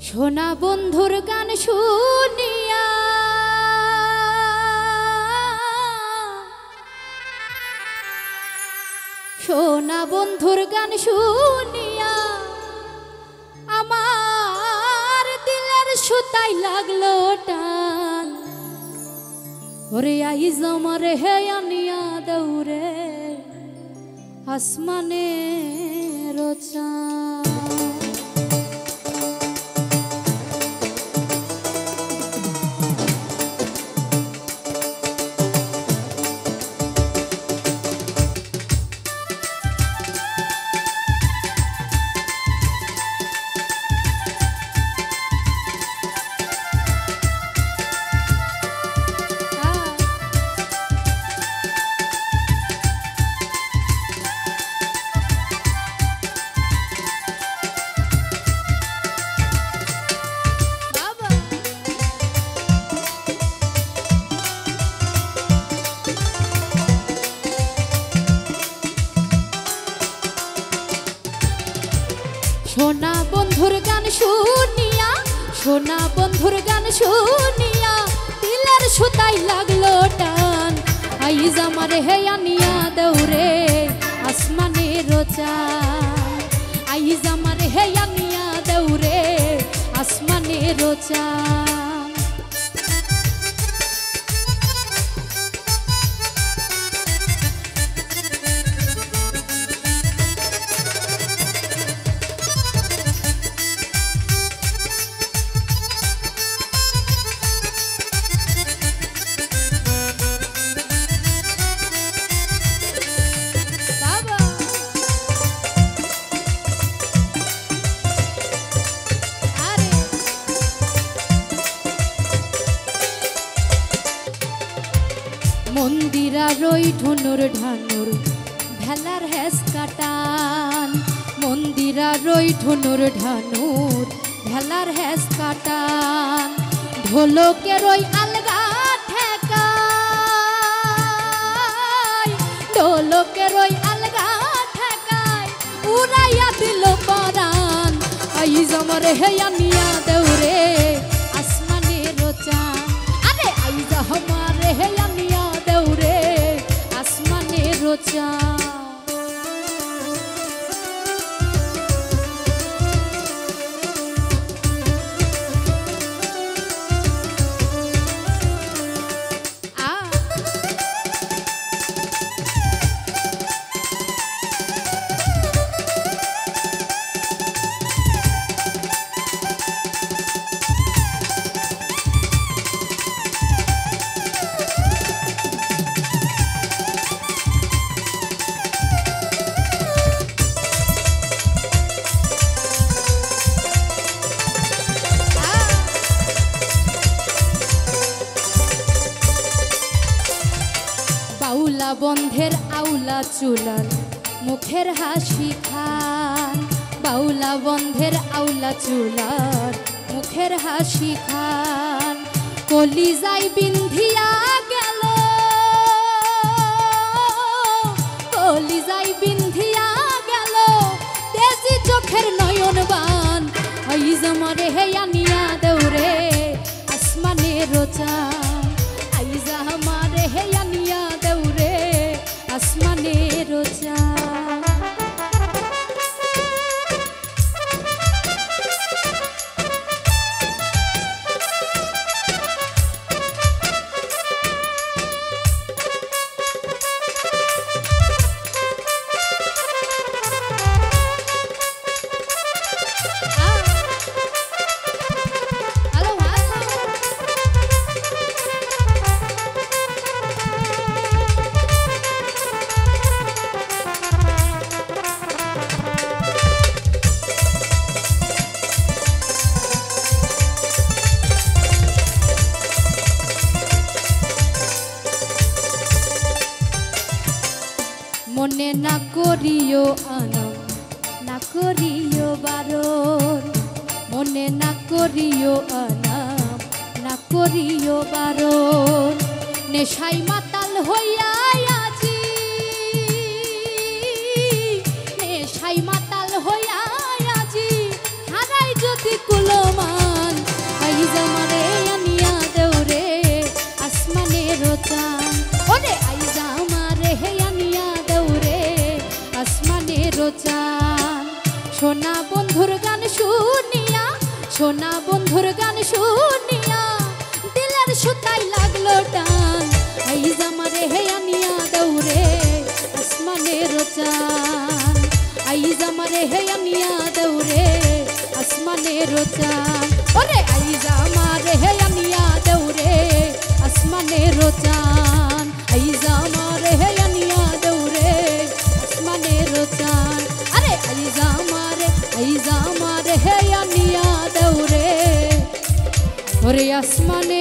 সোনা বন্ধুর গান শুনিয়া সোনা বন্ধুর গান শুনিয়া আমার দিলের সুতাই লাগলো টান। ওরে আইজ আমার হে আনিয়া দৌড়ে আসমানে রোচা। সোনা বন্ধুর গান শুনিয়া সোনা বন্ধুর গান শুনিয়া দিলের সুতাই লাগলো টান। আইজ আমার হে আনিয়া দৌড়ে আসমানে রোচা। আইজ আমার হে আনিয়া দৌড়ে আসমানে রোচা। মন্দিরা রই ঢুনুর ঢানুর ভেলার হেস কাটান। মন্দিরা রই ঢুনুর ঢানুর ভেলার হেস কাটান। ঢোলকে রই আলগা ঠেকায় ঢোলকে রই আলগা ঠেকায় উড়াইয়া দিল পরান। আইজ আমার হে আনিয়া দৌড়ে আসমানে রোচা। আরে আইজ আমার হে আনিয়া দৌড়ে আসমানে রোচা। বাউলা বন্ধের আউলা চুলার মুখের হাসি খান। বাউলা বন্ধের আউলা চুলার মুখের হাসি খান। কলিজাই বিন্ধিয়া গেল কলিজাই বিন্ধিয়া গেল দেশি চোখের নয়ন বান। আইজ আমার হে আনিয়া দৌড়ে আসমানে রোচা। আইজ আমার হে আনিয়া দৌড়ে আসমানে রোচা। মনে না করিও আনম না করিও বারণ। মনে না করিও আনম না করিও বারণ। নেশাই মাতাল হইয়া আজি নেশাই মাতাল হইয়া আজি হারাই যদি কুলমা চান। সোনা বন্ধুর গান শুনিয়া, সোনা বন্ধুর গান শুনিয়া দিলের সুতাই লাগলো টান। আইজ আমারে হে আনিয়া দৌড়ে আসমানের চান, আইজ আমারে হে আনিয়া দৌড়ে আসমানের চান। ওরে আইজ আমারে হে আনিয়া দৌড়ে আসমানের চান, আইজ আমারে হে আনিয়া দৌড়ে আসমানের চান। আরে আইজ আমারে হে আনিয়া দৌড়ে ওরে আসমানে